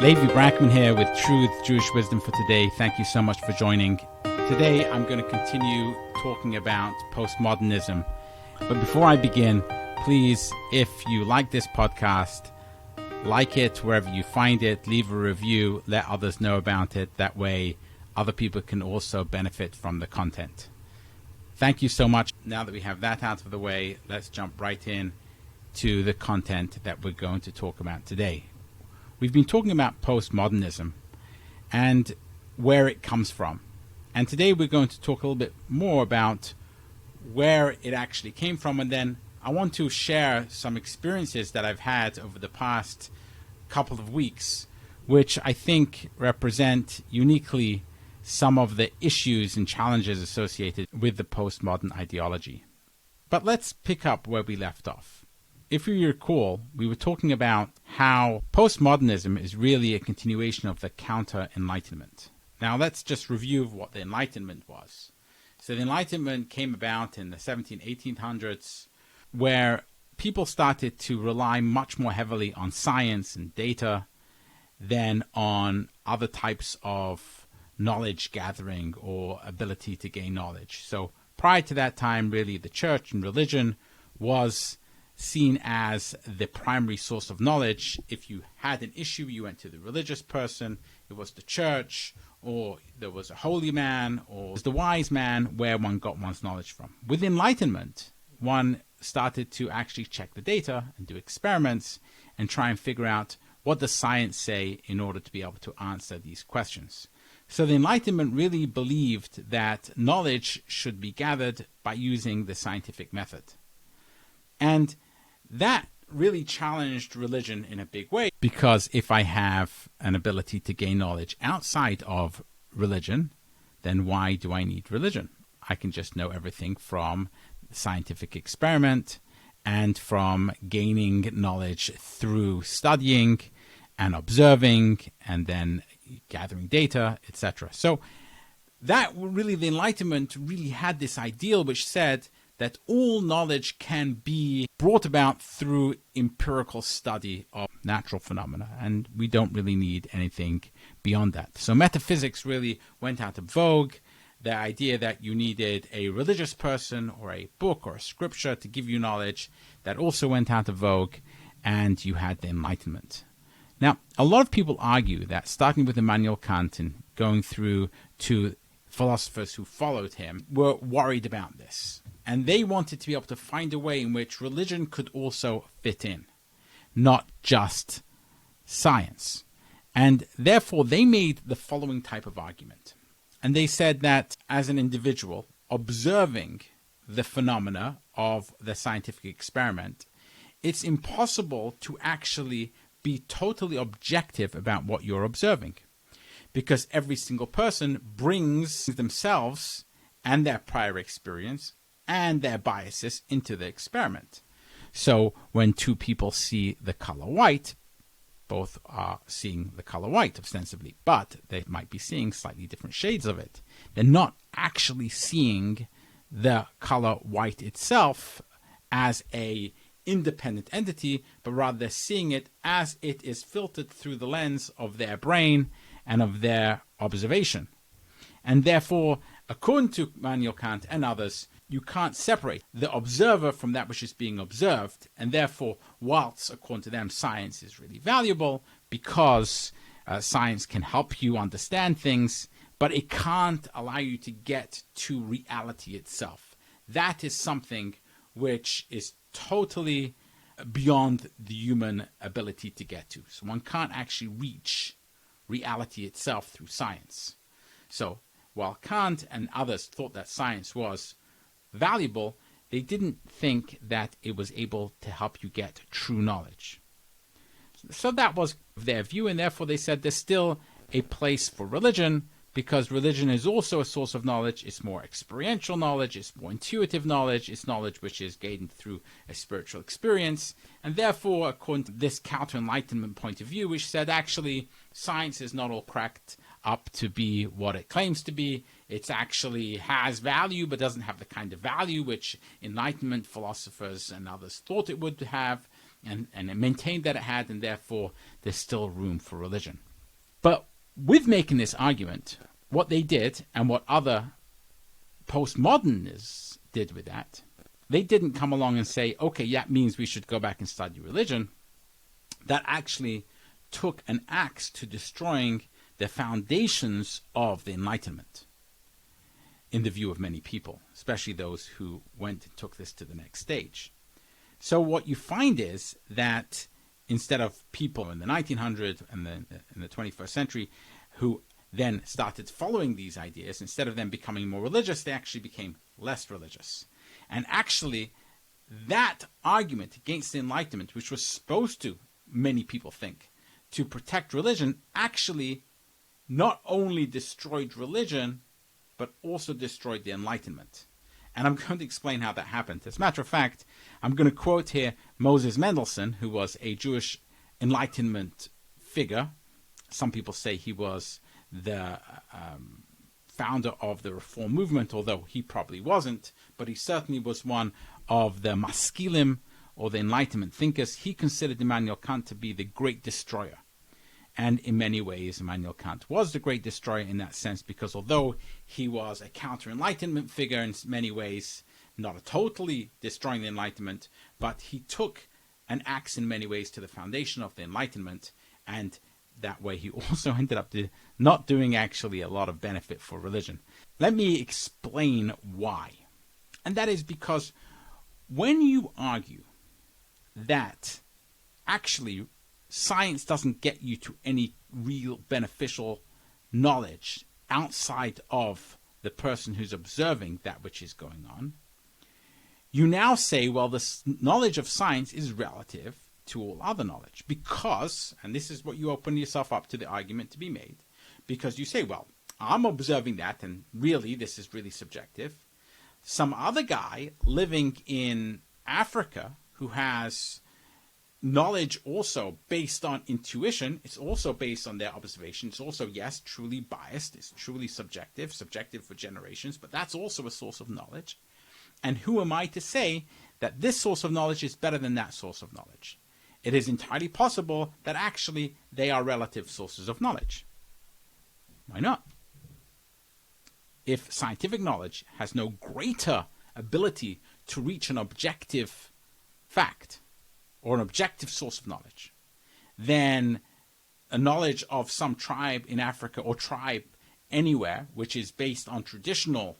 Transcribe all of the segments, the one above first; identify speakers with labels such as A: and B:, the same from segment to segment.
A: Levi Brackman here with Truth, Jewish Wisdom for Today. Thank you so much for joining. Today I'm going to continue talking about postmodernism. But before I begin, please, if you like this podcast, like it wherever you find it, leave a review, let others know about it. That way other people can also benefit from the content. Thank you so much. Now that we have that out of the way, let's jump right in to the content that we're going to talk about today. We've been talking about postmodernism and where it comes from. And today we're going to talk a little bit more about where it actually came from. And then I want to share some experiences that I've had over the past couple of weeks, which I think represent uniquely some of the issues and challenges associated with the postmodern ideology. But let's pick up where we left off. If you recall, we were talking about how postmodernism is really a continuation of the counter-Enlightenment. Now let's just review what the Enlightenment was. So the Enlightenment came about in the 1800s, where people started to rely much more heavily on science and data than on other types of knowledge gathering or ability to gain knowledge. So prior to that time, really, the church and religion was seen as the primary source of knowledge. If you had an issue, you went to the religious person, it was the church, or there was a holy man, or the wise man, where one got one's knowledge from. With Enlightenment, one started to actually check the data and do experiments and try and figure out what does science say in order to be able to answer these questions. So the Enlightenment really believed that knowledge should be gathered by using the scientific method. And that really challenged religion in a big way, because if I have an ability to gain knowledge outside of religion, then why do I need religion? I can just know everything from scientific experiment and from gaining knowledge through studying and observing and then gathering data, etc. So that really, the Enlightenment really had this ideal which said that all knowledge can be brought about through empirical study of natural phenomena, and we don't really need anything beyond that. So metaphysics really went out of vogue. The idea that you needed a religious person or a book or a scripture to give you knowledge, that also went out of vogue, and you had the Enlightenment. Now, a lot of people argue that starting with Immanuel Kant and going through to philosophers who followed him were worried about this. And they wanted to be able to find a way in which religion could also fit in, not just science. And therefore, they made the following type of argument. And they said that as an individual, observing the phenomena of the scientific experiment, it's impossible to actually be totally objective about what you're observing, because every single person brings themselves and their prior experience and their biases into the experiment. So when two people see the color white, both are seeing the color white ostensibly, but they might be seeing slightly different shades of it. They're not actually seeing the color white itself as a independent entity, but rather they're seeing it as it is filtered through the lens of their brain and of their observation. And therefore, according to Immanuel Kant and others, you can't separate the observer from that which is being observed. And therefore, whilst, according to them, science is really valuable because science can help you understand things, but it can't allow you to get to reality itself. That is something which is totally beyond the human ability to get to. So one can't actually reach reality itself through science. So while Kant and others thought that science was valuable, they didn't think that it was able to help you get true knowledge. So that was their view, and therefore they said there's still a place for religion, because religion is also a source of knowledge. It's more experiential knowledge, it's more intuitive knowledge, it's knowledge which is gained through a spiritual experience. And therefore, according to this counter-Enlightenment point of view, which said actually science is not all cracked up to be what it claims to be. It actually has value, but doesn't have the kind of value which Enlightenment philosophers and others thought it would have, and it maintained that it had, and therefore there's still room for religion. But with making this argument, what they did and what other postmodernists did with that, they didn't come along and say, okay, that means we should go back and study religion. That actually took an axe to destroying the foundations of the Enlightenment in the view of many people, especially those who went and took this to the next stage. So what you find is that instead of people in the 1900s and then in the 21st century who then started following these ideas, instead of them becoming more religious, they actually became less religious. And actually, that argument against the Enlightenment, which was supposed to, many people think, to protect religion, actually not only destroyed religion, but also destroyed the Enlightenment. And I'm going to explain how that happened. As a matter of fact, I'm going to quote here Moses Mendelssohn, who was a Jewish Enlightenment figure. Some people say he was the founder of the Reform movement, although he probably wasn't, but he certainly was one of the Maskilim, or the Enlightenment thinkers. He considered Immanuel Kant to be the great destroyer. And in many ways, Immanuel Kant was the great destroyer in that sense, because although he was a counter-Enlightenment figure in many ways, not a totally destroying the Enlightenment, but he took an axe in many ways to the foundation of the Enlightenment, and that way he also ended up not doing actually a lot of benefit for religion. Let me explain why. And that is because when you argue that actually science doesn't get you to any real beneficial knowledge outside of the person who's observing that which is going on, you now say, well, the knowledge of science is relative to all other knowledge because, and this is what you open yourself up to the argument to be made, because you say, well, I'm observing that, and really, this is really subjective. Some other guy living in Africa who has knowledge also based on intuition, it's also based on their observation, it's also, yes, truly biased, it's truly subjective for generations, but that's also a source of knowledge. And who am I to say that this source of knowledge is better than that source of knowledge? It is entirely possible that actually they are relative sources of knowledge. Why not? If scientific knowledge has no greater ability to reach an objective fact or an objective source of knowledge, then a knowledge of some tribe in Africa or tribe anywhere, which is based on traditional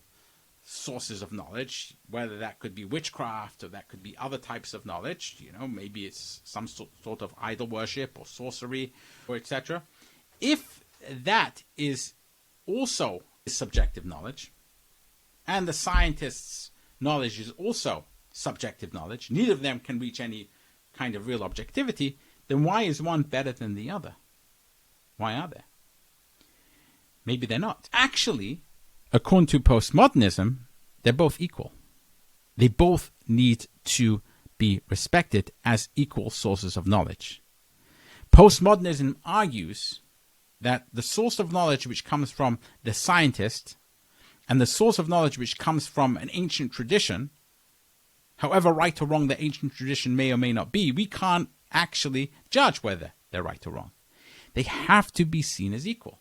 A: sources of knowledge, whether that could be witchcraft or that could be other types of knowledge, maybe it's some sort of idol worship or sorcery or etc. If that is also subjective knowledge, and the scientist's knowledge is also subjective knowledge, neither of them can reach any kind of real objectivity, then why is one better than the other? Why are they? Maybe they're not. Actually, according to postmodernism, they're both equal. They both need to be respected as equal sources of knowledge. Postmodernism argues that the source of knowledge which comes from the scientist and the source of knowledge which comes from an ancient tradition, however right or wrong the ancient tradition may or may not be, we can't actually judge whether they're right or wrong. They have to be seen as equal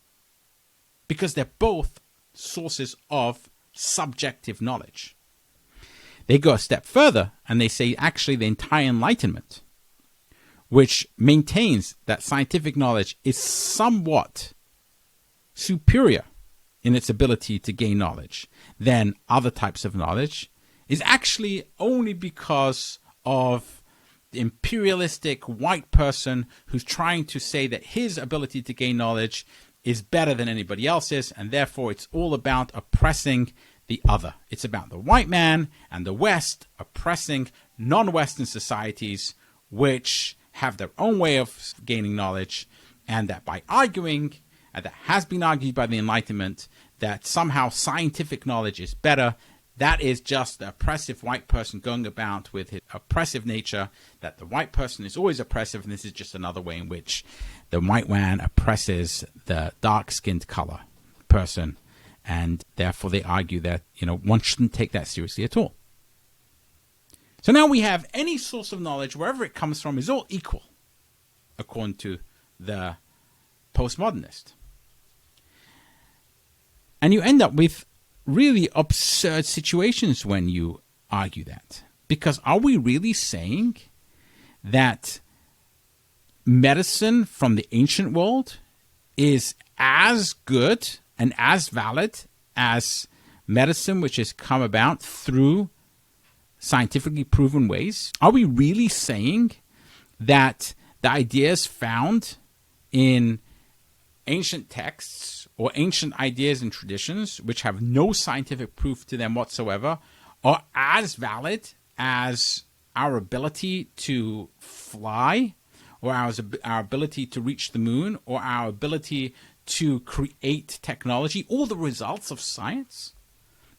A: because they're both sources of subjective knowledge. They go a step further and they say actually the entire Enlightenment, which maintains that scientific knowledge is somewhat superior in its ability to gain knowledge than other types of knowledge, is actually only because of the imperialistic white person who's trying to say that his ability to gain knowledge is better than anybody else's, and therefore it's all about oppressing the other. It's about the white man and the West oppressing non-Western societies which have their own way of gaining knowledge, and that by arguing, and that has been argued by the Enlightenment, that somehow scientific knowledge is better, that is just the oppressive white person going about with his oppressive nature, that the white person is always oppressive, and this is just another way in which the white man oppresses the dark-skinned color person, and therefore they argue that, one shouldn't take that seriously at all. So now we have any source of knowledge, wherever it comes from, is all equal, according to the postmodernist. And you end up with really absurd situations when you argue that. Because are we really saying that medicine from the ancient world is as good and as valid as medicine which has come about through scientifically proven ways? Are we really saying that the ideas found in ancient texts or ancient ideas and traditions which have no scientific proof to them whatsoever are as valid as our ability to fly, or our ability to reach the moon, or our ability to create technology, all the results of science?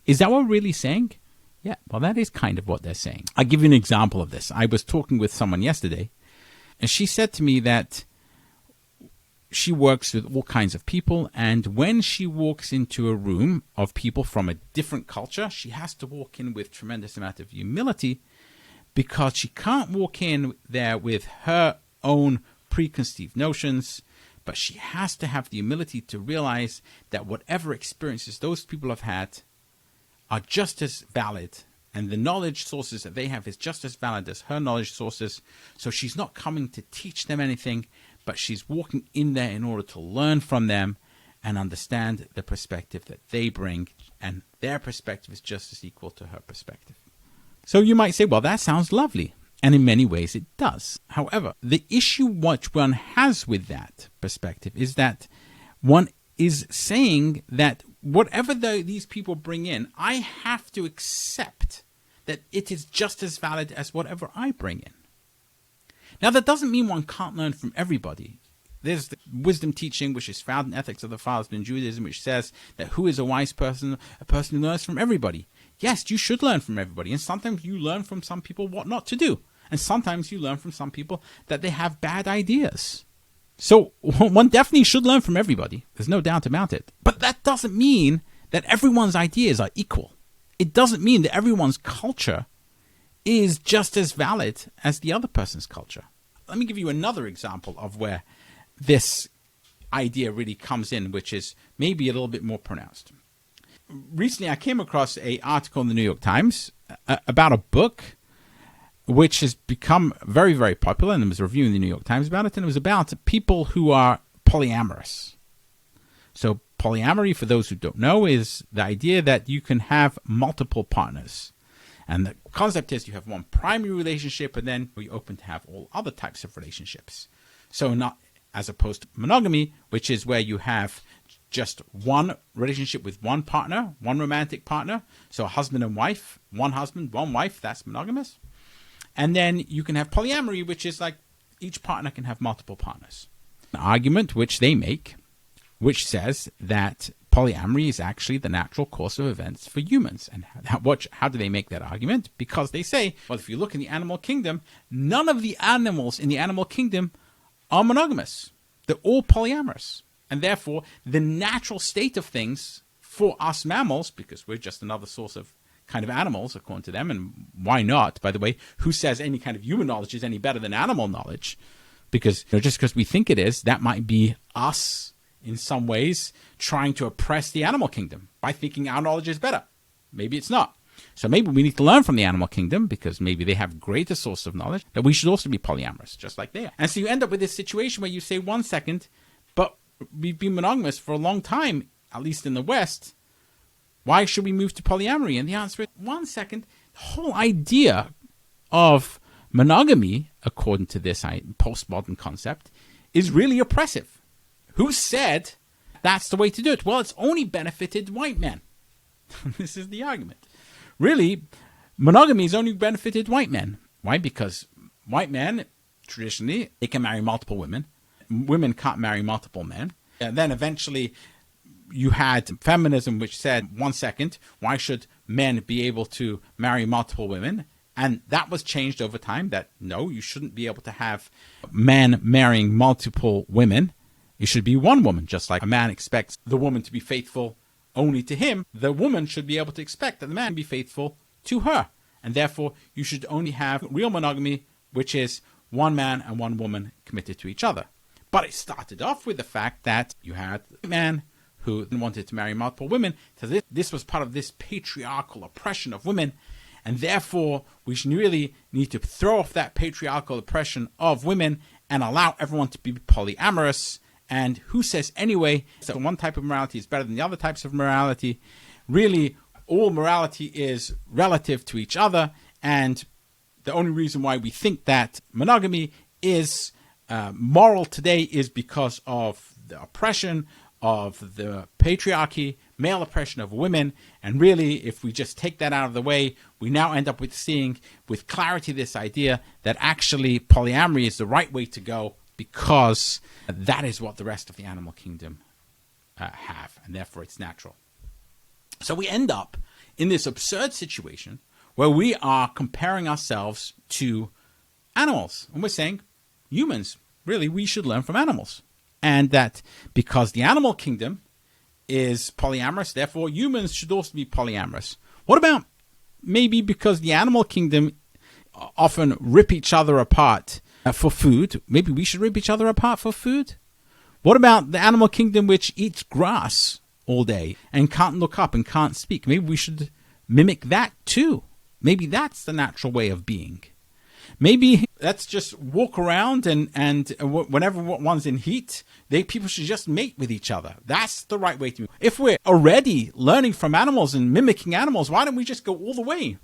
A: Is that what we're really saying? Yeah, well, that is kind of what they're saying. I'll give you an example of this. I was talking with someone yesterday, and she said to me that she works with all kinds of people, and when she walks into a room of people from a different culture, she has to walk in with tremendous amount of humility, because she can't walk in there with her own preconceived notions, but she has to have the humility to realize that whatever experiences those people have had are just as valid, and the knowledge sources that they have is just as valid as her knowledge sources. So she's not coming to teach them anything, but she's walking in there in order to learn from them and understand the perspective that they bring, and their perspective is just as equal to her perspective. So you might say, well, that sounds lovely. And in many ways it does. However, the issue which one has with that perspective is that one is saying that whatever these people bring in, I have to accept that it is just as valid as whatever I bring in. Now, that doesn't mean one can't learn from everybody. There's the wisdom teaching, which is found in Ethics of the Fathers in Judaism, which says that who is a wise person? A person who learns from everybody. Yes, you should learn from everybody. And sometimes you learn from some people what not to do. And sometimes you learn from some people that they have bad ideas. So one definitely should learn from everybody. There's no doubt about it. But that doesn't mean that everyone's ideas are equal. It doesn't mean that everyone's culture is just as valid as the other person's culture. Let me give you another example of where this idea really comes in, which is maybe a little bit more pronounced. Recently, I came across an article in the New York Times about a book which has become very, very popular, and there was a review in the New York Times about it, and it was about people who are polyamorous. So polyamory, for those who don't know, is the idea that you can have multiple partners. And the concept is you have one primary relationship, and then you're open to have all other types of relationships. So not as opposed to monogamy, which is where you have just one relationship with one partner, one romantic partner. So a husband and wife, one husband, one wife, that's monogamous. And then you can have polyamory, which is like each partner can have multiple partners. An argument which they make, which says that polyamory is actually the natural course of events for humans. And how do they make that argument? Because they say, well, if you look in the animal kingdom, none of the animals in the animal kingdom are monogamous. They're all polyamorous. And therefore, the natural state of things for us mammals, because we're just another source of kind of animals, according to them, and why not? By the way, who says any kind of human knowledge is any better than animal knowledge? Because just because we think it is, that might be us in some ways trying to oppress the animal kingdom by thinking our knowledge is better. Maybe it's not. So maybe we need to learn from the animal kingdom, because maybe they have greater source of knowledge, that we should also be polyamorous, just like they are. And so you end up with this situation where you say, 1 second, but we've been monogamous for a long time, at least in the West. Why should we move to polyamory? And the answer is, 1 second, the whole idea of monogamy, according to this postmodern concept, is really oppressive. Who said that's the way to do it? Well, it's only benefited white men. This is the argument. Really, monogamy has only benefited white men. Why? Because white men, traditionally, they can marry multiple women. Women can't marry multiple men. And then eventually you had feminism, which said, 1 second, why should men be able to marry multiple women? And that was changed over time, that no, you shouldn't be able to have men marrying multiple women. It should be one woman, just like a man expects the woman to be faithful only to him. The woman should be able to expect that the man be faithful to her. And therefore, you should only have real monogamy, which is one man and one woman committed to each other. But it started off with the fact that you had a man who wanted to marry multiple women. So this was part of this patriarchal oppression of women. And therefore, we should really need to throw off that patriarchal oppression of women and allow everyone to be polyamorous. And who says anyway that one type of morality is better than the other types of morality? Really, all morality is relative to each other. And the only reason why we think that monogamy is moral today is because of the oppression of the patriarchy, male oppression of women. And really, if we just take that out of the way, we now end up with seeing with clarity this idea that actually polyamory is the right way to go, because that is what the rest of the animal kingdom have, and therefore it's natural. So we end up in this absurd situation where we are comparing ourselves to animals, and we're saying humans, really, we should learn from animals. And that because the animal kingdom is polyamorous, therefore humans should also be polyamorous. What about maybe because the animal kingdom often rip each other apart for food, maybe we should rip each other apart for food? What about the animal kingdom which eats grass all day and can't look up and can't speak? Maybe we should mimic that too. Maybe that's the natural way of being. Maybe let's just walk around and whenever one's in heat, people should just mate with each other. That's the right way to move. If we're already learning from animals and mimicking animals, why don't we just go all the way?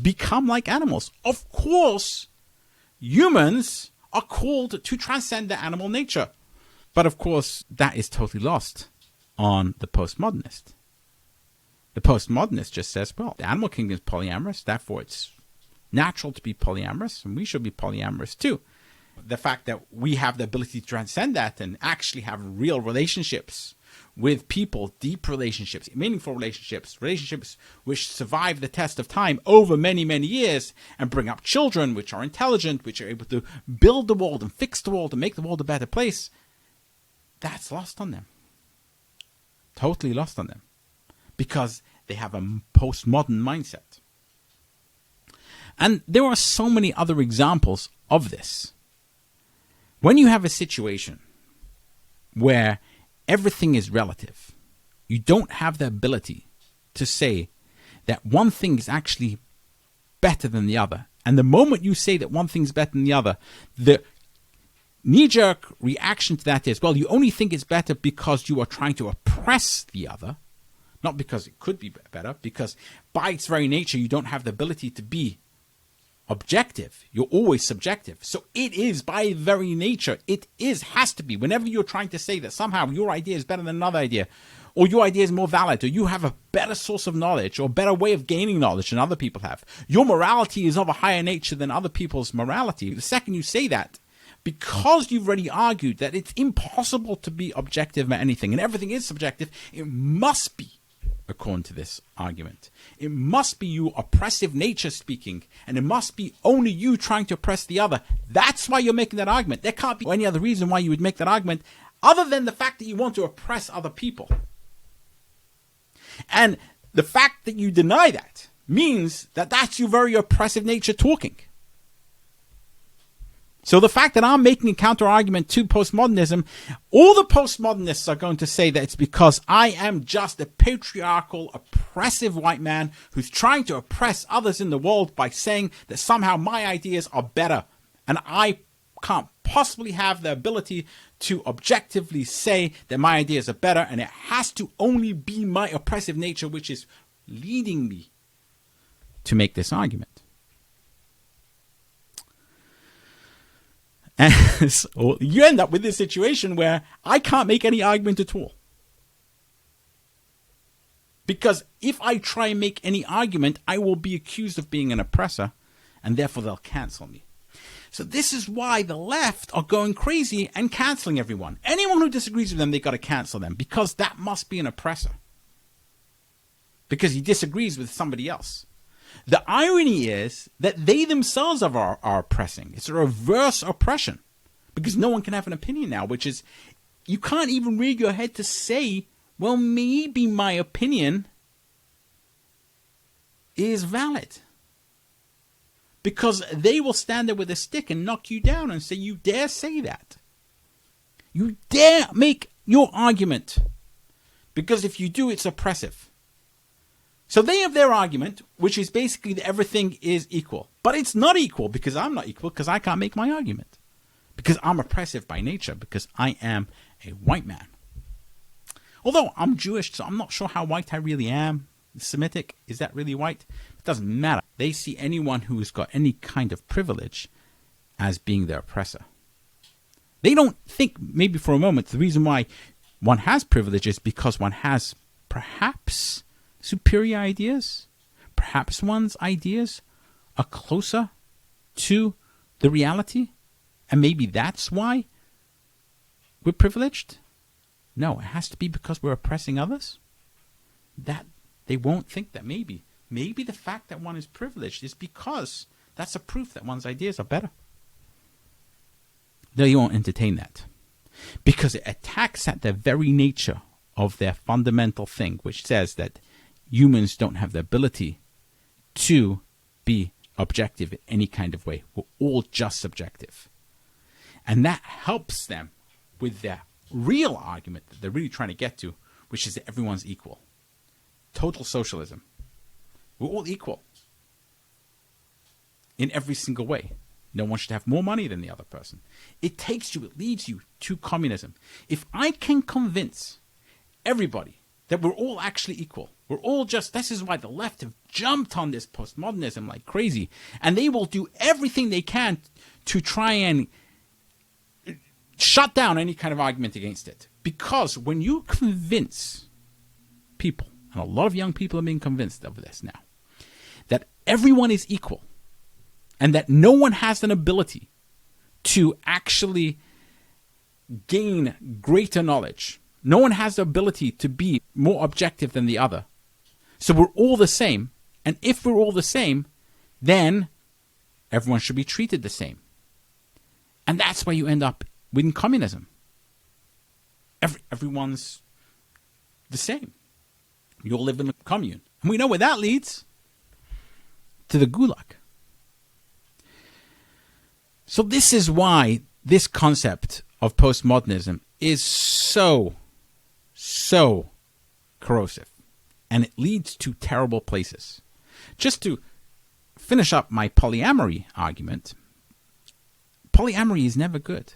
A: Become like animals. Of course, humans are called to transcend their animal nature. But of course, that is totally lost on the postmodernist. The postmodernist just says, well, the animal kingdom is polyamorous, therefore it's natural to be polyamorous, and we should be polyamorous too. The fact that we have the ability to transcend that and actually have real relationships with people, deep relationships, meaningful relationships, relationships which survive the test of time over many, many years and bring up children which are intelligent, which are able to build the world and fix the world and make the world a better place, that's lost on them. Totally lost on them. Because they have a postmodern mindset. And there are so many other examples of this. When you have a situation where everything is relative, you don't have the ability to say that one thing is actually better than the other. And the moment you say that one thing is better than the other, the knee-jerk reaction to that is, well, you only think it's better because you are trying to oppress the other, not because it could be better, because by its very nature, you don't have the ability to be objective. You're always subjective. So it is, by very nature, has to be. Whenever you're trying to say that somehow your idea is better than another idea, or your idea is more valid, or you have a better source of knowledge, or a better way of gaining knowledge than other people have, your morality is of a higher nature than other people's morality. The second you say that, because you've already argued that it's impossible to be objective about anything, and everything is subjective, it must be, according to this argument, it must be you oppressive nature speaking, and it must be only you trying to oppress the other. That's why you're making that argument. There can't be any other reason why you would make that argument other than the fact that you want to oppress other people. And the fact that you deny that means that that's your very oppressive nature talking. So the fact that I'm making a counter-argument to postmodernism, all the postmodernists are going to say that it's because I am just a patriarchal, oppressive white man who's trying to oppress others in the world by saying that somehow my ideas are better. And I can't possibly have the ability to objectively say that my ideas are better, and it has to only be my oppressive nature which is leading me to make this argument. And so you end up with this situation where I can't make any argument at all. Because if I try and make any argument, I will be accused of being an oppressor, and therefore they'll cancel me. So this is why the left are going crazy and canceling everyone. Anyone who disagrees with them, they've got to cancel them, because that must be an oppressor. Because he disagrees with somebody else. The irony is that they themselves are oppressing. It's a reverse oppression, because no one can have an opinion now, which is, you can't even rear your head to say, well, maybe my opinion is valid. Because they will stand there with a stick and knock you down and say, you dare say that. You dare make your argument. Because if you do, it's oppressive. So they have their argument, which is basically that everything is equal. But it's not equal because I'm not equal, because I can't make my argument. Because I'm oppressive by nature, because I am a white man. Although I'm Jewish, so I'm not sure how white I really am. Semitic, is that really white? It doesn't matter. They see anyone who's got any kind of privilege as being their oppressor. They don't think, maybe for a moment, the reason why one has privilege is because one has perhaps superior ideas. Perhaps one's ideas are closer to the reality. And maybe that's why we're privileged. No, it has to be because we're oppressing others. That they won't think that maybe. Maybe the fact that one is privileged is because that's a proof that one's ideas are better. They won't entertain that. Because it attacks at the very nature of their fundamental thing, which says that humans don't have the ability to be objective in any kind of way. We're all just subjective. And that helps them with their real argument that they're really trying to get to, which is that everyone's equal. Total socialism. We're all equal in every single way. No one should have more money than the other person. It leads you to communism. If I can convince everybody that we're all actually equal, we're all just, this is why the left have jumped on this postmodernism like crazy, and they will do everything they can to try and shut down any kind of argument against it. Because when you convince people, and a lot of young people are being convinced of this now, that everyone is equal, and that no one has an ability to actually gain greater knowledge. No one has the ability to be more objective than the other. So we're all the same. And if we're all the same, then everyone should be treated the same. And that's where you end up with communism. Everyone's the same. You all live in a commune. And we know where that leads. To the gulag. So this is why this concept of postmodernism is so corrosive. And it leads to terrible places. Just to finish up my polyamory argument, polyamory is never good.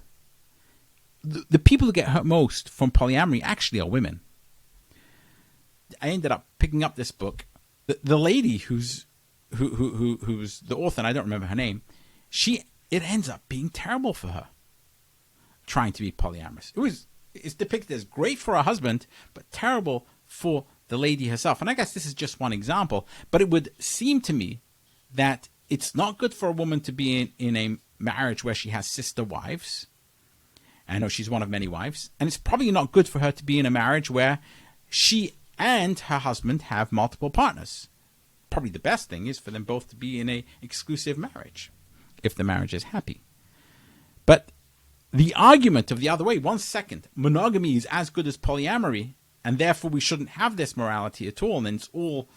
A: The people who get hurt most from polyamory actually are women. I ended up picking up this book. The lady who's the author, and I don't remember her name, it ends up being terrible for her, trying to be polyamorous. It's depicted as great for her husband, but terrible for the lady herself. And I guess this is just one example, but it would seem to me that it's not good for a woman to be in a marriage where she has sister wives. I know she's one of many wives. And it's probably not good for her to be in a marriage where she and her husband have multiple partners. Probably the best thing is for them both to be in an exclusive marriage, if the marriage is happy. But the argument of the other way, 1 second, monogamy is as good as polyamory, and therefore we shouldn't have this morality at all, and it's all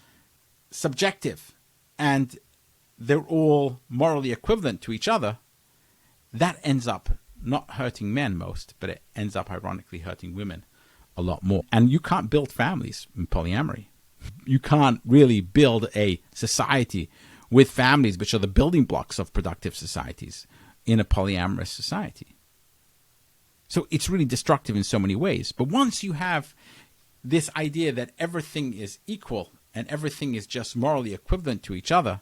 A: subjective, and they're all morally equivalent to each other, that ends up not hurting men most, but it ends up ironically hurting women a lot more. And you can't build families in polyamory. You can't really build a society with families, which are the building blocks of productive societies, in a polyamorous society. So it's really destructive in so many ways. But once you have this idea that everything is equal and everything is just morally equivalent to each other,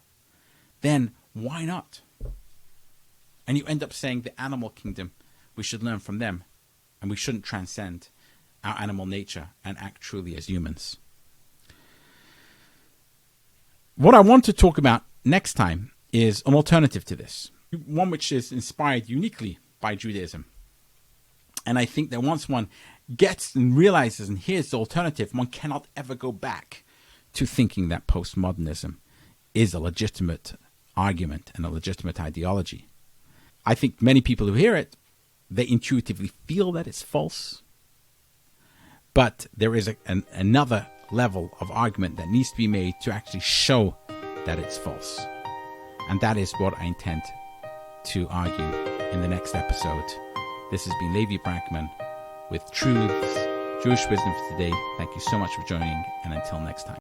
A: then why not? And you end up saying the animal kingdom, we should learn from them, and we shouldn't transcend our animal nature and act truly as humans. What I want to talk about next time is an alternative to this, one which is inspired uniquely by Judaism. And I think that once one gets and realizes and hears the alternative, one cannot ever go back to thinking that postmodernism is a legitimate argument and a legitimate ideology. I think many people who hear it, they intuitively feel that it's false. But there is another level of argument that needs to be made to actually show that it's false. And that is what I intend to argue in the next episode. This has been Levi Brackman with truths, Jewish wisdom for today. Thank you so much for joining, and until next time.